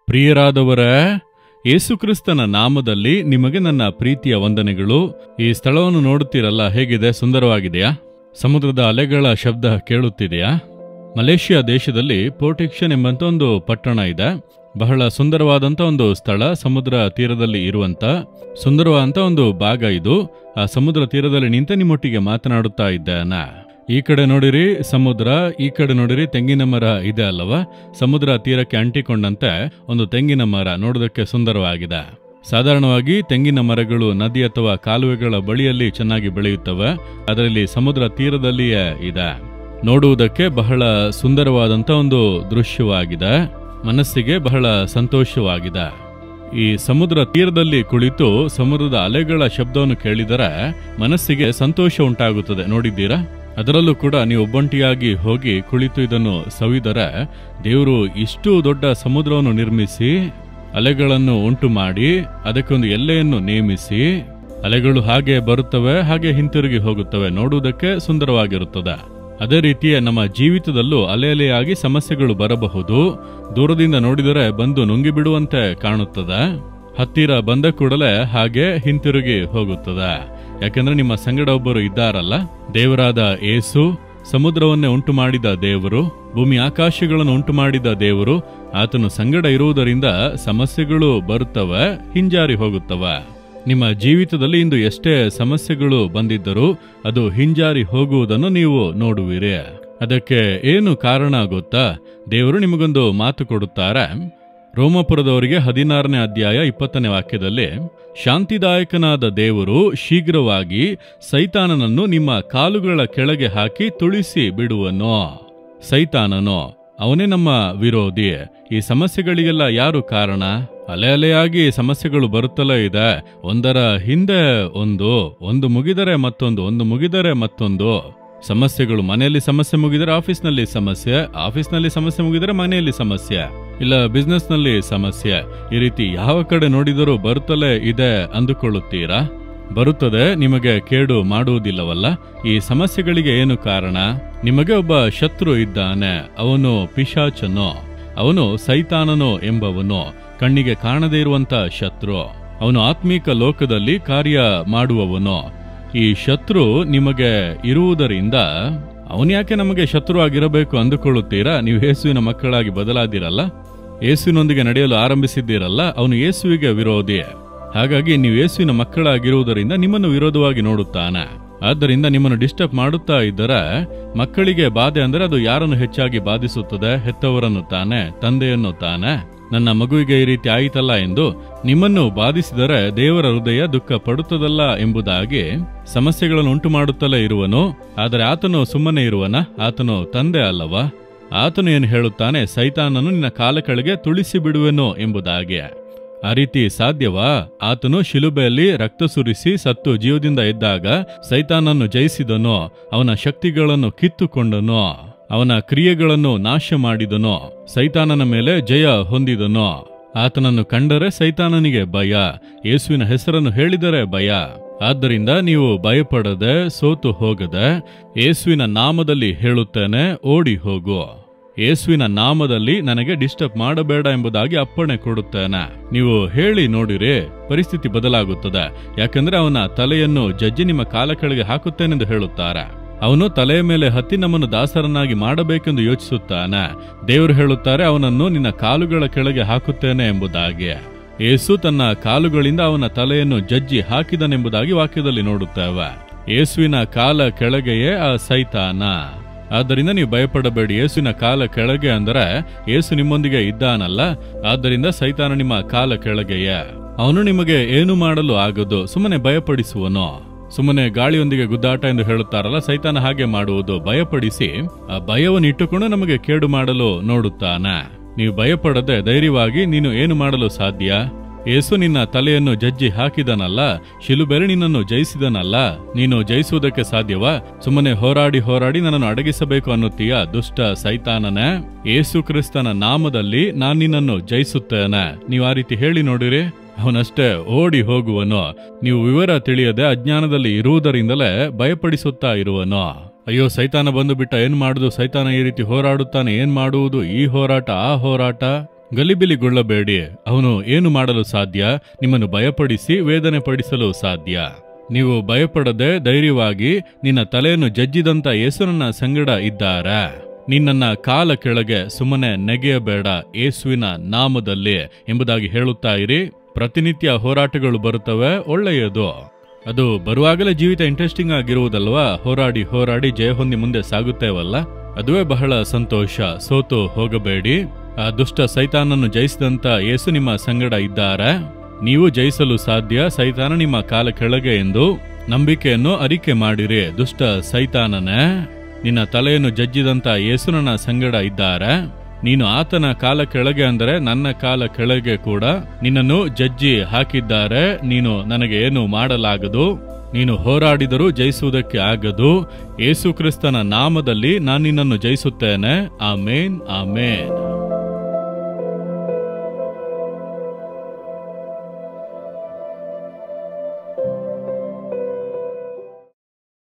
ಪ್ರಿಯರಾದವರೇ, ಯೇಸುಕ್ರಿಸ್ತನ ನಾಮದಲ್ಲಿ ನಿಮಗೆ ನನ್ನ ಪ್ರೀತಿಯ ವಂದನೆಗಳು. ಈ ಸ್ಥಳವನ್ನು ನೋಡುತ್ತೀರಲ್ಲ, ಹೇಗಿದೆ? ಸುಂದರವಾಗಿದೆಯಾ? ಸಮುದ್ರದ ಅಲೆಗಳ ಶಬ್ದ ಕೇಳುತ್ತಿದೆಯಾ? ಮಲೇಷಿಯಾ ದೇಶದಲ್ಲಿ ಪೋರ್ಟಿಕ್ಷನ್ ಎಂಬಂತ ಒಂದು ಪಟ್ಟಣ ಇದೆ. ಬಹಳ ಸುಂದರವಾದಂಥ ಒಂದು ಸ್ಥಳ, ಸಮುದ್ರ ತೀರದಲ್ಲಿ ಇರುವಂತ ಸುಂದರವಾದಂಥ ಒಂದು ಭಾಗ ಇದು. ಆ ಸಮುದ್ರ ತೀರದಲ್ಲಿ ನಿಂತ ನಿಮ್ಮೊಟ್ಟಿಗೆ ಮಾತನಾಡುತ್ತಾ ಇದ್ದಾನೆ. ಈ ಕಡೆ ನೋಡಿರಿ ಸಮುದ್ರ, ಈ ಕಡೆ ನೋಡಿರಿ ತೆಂಗಿನ ಮರ ಇದೆ ಅಲ್ಲವಾ? ಸಮುದ್ರ ತೀರಕ್ಕೆ ಅಂಟಿಕೊಂಡಂತೆ ಒಂದು ತೆಂಗಿನ ಮರ ನೋಡೋದಕ್ಕೆ ಸುಂದರವಾಗಿದೆ. ಸಾಧಾರಣವಾಗಿ ತೆಂಗಿನ ಮರಗಳು ನದಿ ಅಥವಾ ಕಾಲುವೆಗಳ ಬಳಿಯಲ್ಲಿ ಚೆನ್ನಾಗಿ ಬೆಳೆಯುತ್ತವೆ. ಅದರಲ್ಲಿ ಸಮುದ್ರ ತೀರದಲ್ಲಿಯೇ ಇದೆ. ನೋಡುವುದಕ್ಕೆ ಬಹಳ ಸುಂದರವಾದಂಥ ಒಂದು ದೃಶ್ಯವಾಗಿದೆ. ಮನಸ್ಸಿಗೆ ಬಹಳ ಸಂತೋಷವಾಗಿದೆ. ಈ ಸಮುದ್ರ ತೀರದಲ್ಲಿ ಕುಳಿತು ಸಮುದ್ರದ ಅಲೆಗಳ ಶಬ್ದವನ್ನು ಕೇಳಿದರೆ ಮನಸ್ಸಿಗೆ ಸಂತೋಷ ಉಂಟಾಗುತ್ತದೆ. ನೋಡಿದ್ದೀರಾ? ಅದರಲ್ಲೂ ಕೂಡ ನೀವು ಒಬ್ಬಂಟಿಯಾಗಿ ಹೋಗಿ ಕುಳಿತು ಇದನ್ನು ಸವಿದರೆ, ದೇವರು ಇಷ್ಟು ದೊಡ್ಡ ಸಮುದ್ರವನ್ನು ನಿರ್ಮಿಸಿ ಅಲೆಗಳನ್ನು ಉಂಟು ಮಾಡಿ ಅದಕ್ಕೊಂದು ಎಲ್ಲೆಯನ್ನು ನೇಮಿಸಿ, ಅಲೆಗಳು ಹಾಗೆ ಬರುತ್ತವೆ, ಹಾಗೆ ಹಿಂತಿರುಗಿ ಹೋಗುತ್ತವೆ. ನೋಡುವುದಕ್ಕೆ ಸುಂದರವಾಗಿರುತ್ತದೆ. ಅದೇ ರೀತಿಯೇ ನಮ್ಮ ಜೀವಿತದಲ್ಲೂ ಅಲೆಯಾಗಿ ಸಮಸ್ಯೆಗಳು ಬರಬಹುದು. ದೂರದಿಂದ ನೋಡಿದರೆ ಬಂದು ನುಂಗಿಬಿಡುವಂತೆ ಕಾಣುತ್ತದೆ. ಹತ್ತಿರ ಬಂದ ಕೂಡಲೇ ಹಾಗೆ ಹಿಂತಿರುಗಿ ಹೋಗುತ್ತದೆ. ಯಾಕೆಂದ್ರೆ ನಿಮ್ಮ ಸಂಗಡ ಒಬ್ಬರು ಇದ್ದಾರಲ್ಲ, ದೇವರಾದ ಯೇಸು. ಸಮುದ್ರವನ್ನೇ ಉಂಟು ಮಾಡಿದ ದೇವರು, ಭೂಮಿ ಆಕಾಶಗಳನ್ನು ಉಂಟು ಮಾಡಿದ ದೇವರು. ಆತನು ಸಂಗಡ ಇರುವುದರಿಂದ ಸಮಸ್ಯೆಗಳು ಬರುತ್ತವೆ, ಹಿಂಜಾರಿ ಹೋಗುತ್ತವೆ. ನಿಮ್ಮ ಜೀವಿತದಲ್ಲಿ ಇಂದು ಎಷ್ಟೇ ಸಮಸ್ಯೆಗಳು ಬಂದಿದ್ದರೂ ಅದು ಹಿಂಜಾರಿ ಹೋಗುವುದನ್ನು ನೀವು ನೋಡುವಿರಿ. ಅದಕ್ಕೆ ಏನು ಕಾರಣ ಗೊತ್ತಾ? ದೇವರು ನಿಮಗೊಂದು ಮಾತು ಕೊಡುತ್ತಾರೆ. ರೋಮಾಪುರದವರಿಗೆ 16ನೇ ಅಧ್ಯಾಯ 20ನೇ ವಾಕ್ಯದಲ್ಲಿ, ಶಾಂತಿದಾಯಕನಾದ ದೇವರು ಶೀಘ್ರವಾಗಿ ಸೈತಾನನನ್ನು ನಿಮ್ಮ ಕಾಲುಗಳ ಕೆಳಗೆ ಹಾಕಿ ತುಳಿಸಿ ಬಿಡುವನು. ಸೈತಾನನು ಅವನೇ ನಮ್ಮ ವಿರೋಧಿ. ಈ ಸಮಸ್ಯೆಗಳಿಗೆಲ್ಲ ಯಾರು ಕಾರಣ? ಅಲೆಯಾಗಿ ಸಮಸ್ಯೆಗಳು ಬರುತ್ತಲೇ ಇದೆ. ಒಂದರ ಹಿಂದೆ ಒಂದು ಮುಗಿದರೆ ಮತ್ತೊಂದು, ಒಂದು ಮುಗಿದರೆ ಮತ್ತೊಂದು ಸಮಸ್ಯೆಗಳು. ಮನೆಯಲ್ಲಿ ಸಮಸ್ಯೆ ಮುಗಿದರೆ ಆಫೀಸ್ನಲ್ಲಿ ಸಮಸ್ಯೆ, ಆಫೀಸ್ನಲ್ಲಿ ಸಮಸ್ಯೆ ಮುಗಿದರೆ ಮನೆಯಲ್ಲಿ ಸಮಸ್ಯೆ, ಇಲ್ಲ ಬಿಸ್ನೆಸ್ನಲ್ಲಿ ಸಮಸ್ಯೆ. ಈ ರೀತಿ ಯಾವ ಕಡೆ ನೋಡಿದರೂ ಬರುತ್ತಲೇ ಇದೆ ಅಂದುಕೊಳ್ಳುತ್ತೀರಾ? ಬರುತ್ತದೆ, ನಿಮಗೆ ಕೇಡು ಮಾಡುವುದಿಲ್ಲವಲ್ಲ? ಈ ಸಮಸ್ಯೆಗಳಿಗೆ ಏನು ಕಾರಣ? ನಿಮಗೆ ಒಬ್ಬ ಶತ್ರು ಇದ್ದಾನೆ. ಅವನು ಪಿಶಾಚನು, ಅವನು ಸೈತಾನನು ಎಂಬವನು, ಕಣ್ಣಿಗೆ ಕಾಣದೇ ಇರುವಂತ ಶತ್ರು. ಅವನು ಆತ್ಮೀಕ ಲೋಕದಲ್ಲಿ ಕಾರ್ಯ ಮಾಡುವವನು. ಈ ಶತ್ರು ನಿಮಗೆ ಇರುವುದರಿಂದ ಅವನು ಯಾಕೆ ನಮಗೆ ಶತ್ರು ಆಗಿರಬೇಕು ಅಂದುಕೊಳ್ಳುತ್ತೀರಾ? ನೀವು ಯೇಸುವಿನ ಮಕ್ಕಳಾಗಿ ಬದಲಾದಿರಲ್ಲ, ಯೇಸುವಿನೊಂದಿಗೆ ನಡೆಯಲು ಆರಂಭಿಸಿದ್ದೀರಲ್ಲ, ಅವನು ಯೇಸುವಿಗೆ ವಿರೋಧಿ. ಹಾಗಾಗಿ ನೀವು ಯೇಸುವಿನ ಮಕ್ಕಳಾಗಿರುವುದರಿಂದ ನಿಮ್ಮನ್ನು ವಿರೋಧವಾಗಿ ನೋಡುತ್ತಾನೆ. ಆದ್ದರಿಂದ ನಿಮ್ಮನ್ನು ಡಿಸ್ಟರ್ಬ್ ಮಾಡುತ್ತಾ ಇದ್ದರೆ, ಮಕ್ಕಳಿಗೆ ಬಾಧೆ ಅಂದರೆ ಅದು ಯಾರನ್ನು ಹೆಚ್ಚಾಗಿ ಬಾಧಿಸುತ್ತದೆ? ಹೆತ್ತವರನ್ನು ತಾನೆ, ತಂದೆಯನ್ನು ತಾನೆ. ನನ್ನ ಮಗುವಿಗೆ ಈ ರೀತಿ ಆಯಿತಲ್ಲ ಎಂದು ನಿಮ್ಮನ್ನು ಬಾಧಿಸಿದರೆ ದೇವರ ಹೃದಯ ದುಃಖ ಪಡುತ್ತದಲ್ಲ ಎಂಬುದಾಗಿ ಸಮಸ್ಯೆಗಳನ್ನು ಉಂಟು ಮಾಡುತ್ತಲೇ ಇರುವನು. ಆದರೆ ಆತನು ಸುಮ್ಮನೆ ಇರುವನ? ಆತನು ತಂದೆ ಅಲ್ಲವಾ? ಆತನು ಏನು ಹೇಳುತ್ತಾನೆ? ಸೈತಾನನು ನಿನ್ನ ಕಾಲ ಕೆಳಗೆ ತುಳಿಸಿ ಬಿಡುವೆನು ಎಂಬುದಾಗಿ. ಆ ರೀತಿ ಸಾಧ್ಯವಾ? ಆತನು ಶಿಲುಬೆಯಲ್ಲಿ ರಕ್ತ ಸುರಿಸಿ ಸತ್ತು ಜೀವದಿಂದ ಎದ್ದಾಗ ಸೈತಾನನ್ನು ಜಯಿಸಿದನು. ಅವನ ಶಕ್ತಿಗಳನ್ನು ಕಿತ್ತುಕೊಂಡನು, ಅವನ ಕ್ರಿಯೆಗಳನ್ನು ನಾಶ ಮಾಡಿದನು, ಸೈತಾನನ ಮೇಲೆ ಜಯ ಹೊಂದಿದನು. ಆತನನ್ನು ಕಂಡರೆ ಸೈತಾನನಿಗೆ ಭಯ, ಯೇಸುವಿನ ಹೆಸರನ್ನು ಹೇಳಿದರೆ ಭಯ. ಆದ್ದರಿಂದ ನೀವು ಭಯಪಡದೆ, ಸೋತು ಹೋಗದೆ, ಯೇಸುವಿನ ನಾಮದಲ್ಲಿ ಹೇಳುತ್ತೇನೆ, ಓಡಿ ಹೋಗು. ಯೇಸುವಿನ ನಾಮದಲ್ಲಿ ನನಗೆ ಡಿಸ್ಟರ್ಬ್ ಮಾಡಬೇಡ ಎಂಬುದಾಗಿ ಅಪ್ಪಣೆ ಕೊಡುತ್ತೇನೆ. ನೀವು ಹೇಳಿ ನೋಡಿರಿ, ಪರಿಸ್ಥಿತಿ ಬದಲಾಗುತ್ತದೆ. ಯಾಕಂದ್ರೆ ಅವನ ತಲೆಯನ್ನು ಜಜ್ಜಿ ನಿಮ್ಮ ಕಾಲ ಕೆಳಗೆ ಹಾಕುತ್ತೇನೆಂದು ಹೇಳುತ್ತಾರೆ. ಅವನು ತಲೆಯ ಮೇಲೆ ಹತ್ತಿ ನಮ್ಮನ್ನು ದಾಸರನ್ನಾಗಿ ಮಾಡಬೇಕೆಂದು ಯೋಚಿಸುತ್ತಾನೆ. ದೇವರು ಹೇಳುತ್ತಾರೆ, ಅವನನ್ನು ನಿನ್ನ ಕಾಲುಗಳ ಕೆಳಗೆ ಹಾಕುತ್ತೇನೆ ಎಂಬುದಾಗಿ. ಯೇಸು ತನ್ನ ಕಾಲುಗಳಿಂದ ಅವನ ತಲೆಯನ್ನು ಜಜ್ಜಿ ಹಾಕಿದನೆಂಬುದಾಗಿ ವಾಕ್ಯದಲ್ಲಿ ನೋಡುತ್ತೇವೆ. ಯೇಸುವಿನ ಕಾಲ ಕೆಳಗೆಯೇ ಆ ಸೈತಾನ. ಆದ್ದರಿಂದ ನೀವು ಭಯಪಡಬೇಡಿ. ಯೇಸುವಿನ ಕಾಲ ಕೆಳಗೆ ಅಂದರೆ ಯೇಸು ನಿಮ್ಮೊಂದಿಗೆ ಇದ್ದಾನಲ್ಲ, ಆದ್ದರಿಂದ ಸೈತಾನ ನಿಮ್ಮ ಕಾಲ ಕೆಳಗೆಯೇ. ಅವನು ನಿಮಗೆ ಏನು ಮಾಡಲು ಆಗದು, ಸುಮ್ಮನೆ ಭಯಪಡಿಸುವನು. ಸುಮ್ಮನೆ ಗಾಳಿಯೊಂದಿಗೆ ಗುದ್ದಾಟ ಎಂದು ಹೇಳುತ್ತಾರಲ್ಲ, ಸೈತಾನ ಹಾಗೆ ಮಾಡುವುದು. ಭಯಪಡಿಸಿ ಆ ಭಯವನ್ನು ಇಟ್ಟುಕೊಂಡು ನಮಗೆ ಕೇಡು ಮಾಡಲು ನೋಡುತ್ತಾನೆ. ನೀವು ಭಯಪಡದೆ ಧೈರ್ಯವಾಗಿ ನೀನು ಏನು ಮಾಡಲು ಸಾಧ್ಯ? ಯೇಸು ನಿನ್ನ ತಲೆಯನ್ನು ಜಜ್ಜಿ ಹಾಕಿದನಲ್ಲ, ಶಿಲುಬೆಯಲ್ಲಿ ನಿನ್ನನ್ನು ಜಯಿಸಿದನಲ್ಲ, ನೀನು ಜಯಿಸುವುದಕ್ಕೆ ಸಾಧ್ಯವಾ? ಸುಮ್ಮನೆ ಹೋರಾಡಿ ನನ್ನನ್ನು ಅಡಗಿಸಬೇಕು ಅನ್ನುತ್ತೀಯ? ದುಷ್ಟ ಸೈತಾನನೇ, ಯೇಸು ಕ್ರಿಸ್ತನ ನಾಮದಲ್ಲಿ ನಾನು ನಿನ್ನನ್ನು ಜಯಿಸುತ್ತೇನೆ. ನೀವು ಆ ರೀತಿ ಹೇಳಿ ನೋಡಿರಿ. ಅವನಷ್ಟೇ ಓಡಿ ಹೋಗುವನು. ನೀವು ವಿವರ ತಿಳಿಯದೆ ಅಜ್ಞಾನದಲ್ಲಿ ಇರುವುದರಿಂದಲೇ ಭಯಪಡಿಸುತ್ತಾ ಇರುವನು. ಅಯ್ಯೋ, ಸೈತಾನ ಬಂದು ಬಿಟ್ಟ, ಏನ್ ಮಾಡುದು? ಸೈತಾನ ಈ ರೀತಿ ಹೋರಾಡುತ್ತಾನೆ, ಏನ್ ಮಾಡುವುದು? ಈ ಹೋರಾಟ, ಆ ಹೋರಾಟ. ಗಲಿಬಿಲಿಗೊಳ್ಳಬೇಡಿ. ಅವನು ಏನು ಮಾಡಲು ಸಾಧ್ಯ? ನಿಮ್ಮನ್ನು ಭಯಪಡಿಸಿ ವೇದನೆ ಪಡಿಸಲು ಸಾಧ್ಯ. ನೀವು ಭಯಪಡದೆ ಧೈರ್ಯವಾಗಿ ನಿನ್ನ ತಲೆಯನ್ನು ಜಜ್ಜಿದಂತ ಯೇಸುವಿನ ಸಂಗಡ ಇದ್ದಾರೆ. ನಿನ್ನನ್ನ ಕಾಲ ಕೆಳಗೆ ಸುಮ್ಮನೆ ನೆಗೆಯಬೇಡ, ಯೇಸುವಿನ ನಾಮದಲ್ಲಿ ಎಂಬುದಾಗಿ ಹೇಳುತ್ತಾ ಇರಿ. ಪ್ರತಿನಿತ್ಯ ಹೋರಾಟಗಳು ಬರುತ್ತವೆ, ಒಳ್ಳೆಯದು. ಅದು ಬರುವಾಗಲೇ ಜೀವಿತ ಇಂಟ್ರೆಸ್ಟಿಂಗ್ ಆಗಿರುವುದಲ್ವಾ? ಹೋರಾಡಿ ಹೋರಾಡಿ ಜಯ ಹೊಂದಿ ಮುಂದೆ ಸಾಗುತ್ತೇವಲ್ಲ, ಅದುವೇ ಬಹಳ ಸಂತೋಷ. ಸೋತು ಹೋಗಬೇಡಿ. ಆ ದುಷ್ಟ ಸೈತಾನನ್ನು ಜಯಿಸಿದಂತ ಯೇಸು ನಿಮ್ಮ ಸಂಗಡ ಇದ್ದಾರೆ. ನೀವು ಜಯಿಸಲು ಸಾಧ್ಯ. ಸೈತಾನ ನಿಮ್ಮ ಕಾಲ ಕೆಳಗೆ ಎಂದು ನಂಬಿಕೆಯನ್ನು ಅರಿಕೆ ಮಾಡಿರಿ. ದುಷ್ಟ ಸೈತಾನನೇ, ನಿನ್ನ ತಲೆಯನ್ನು ಜಜ್ಜಿದಂತ ಯೇಸು ನನ್ನ ಸಂಗಡ ಇದ್ದಾರೆ. ನೀನು ಆತನ ಕಾಲ ಕೆಳಗೆ ಅಂದರೆ ನನ್ನ ಕಾಲ ಕೆಳಗೆ ಕೂಡ ನಿನ್ನನ್ನು ಜಜ್ಜಿ ಹಾಕಿದ್ದಾರೆ. ನೀನು ನನಗೆ ಏನು ಮಾಡಲಾಗದು. ನೀನು ಹೋರಾಡಿದರೂ ಜಯಿಸುವುದಕ್ಕೆ ಆಗದು. ಯೇಸು ಕ್ರಿಸ್ತನ ನಾಮದಲ್ಲಿ ನಾನು ನಿನ್ನನ್ನು ಜಯಿಸುತ್ತೇನೆ. ಆಮೇನ್, ಆಮೇನ್.